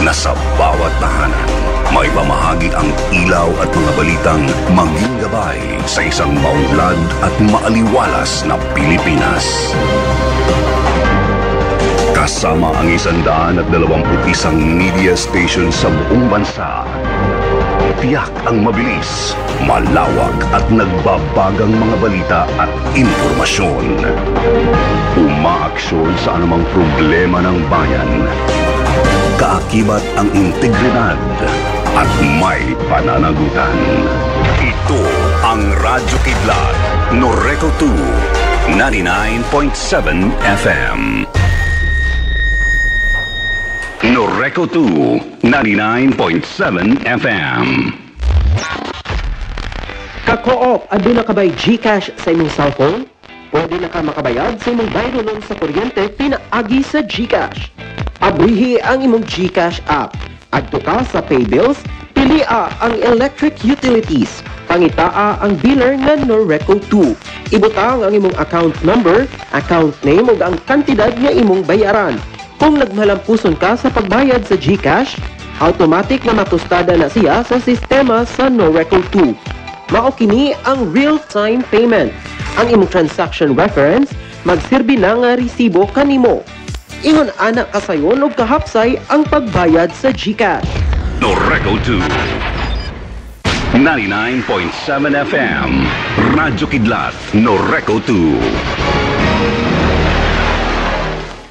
na sa bawat tahanan may pamahagi ang ilaw at mga balitang maging gabay sa isang maunlad at maaliwalas na Pilipinas. Kasama ang 121 media station sa buong bansa. Tiyak ang mabilis, malawak at nagbabagang mga balita at impormasyon. Umaaksyon sa anumang problema ng bayan. Kaakibat ang integridad at may pananagutan. Ito ang Radyo Kidlat, Norreco 2, 99.7 FM. Norreco 2, 99.7 FM. Ka-co-op, ando na kabay GCash sa imong cellphone? Pwede na ka makabayad sa imong bayronon sa kuryente pinaagi sa GCash. Abuhi ang imong GCash app. Adto ka sa Pay Bills, pilia ang electric utilities. Pangitaa ang biller nga Norreco 2. Ibutang ang imong account number, account name ug ang kantidad nga imong bayaran. Kung nagmalampuson ka sa pagbayad sa GCash, automatic na matustada na siya sa sistema sa Norreco 2. Mao kini ang real-time payment. Ang imong transaction reference magsirbi na nga resibo kanimo. Ingon anak kasayon og kahapsay ang pagbayad sa GCash. Norreco 2, 99.7 FM. Radyo Kidlat, Norreco 2.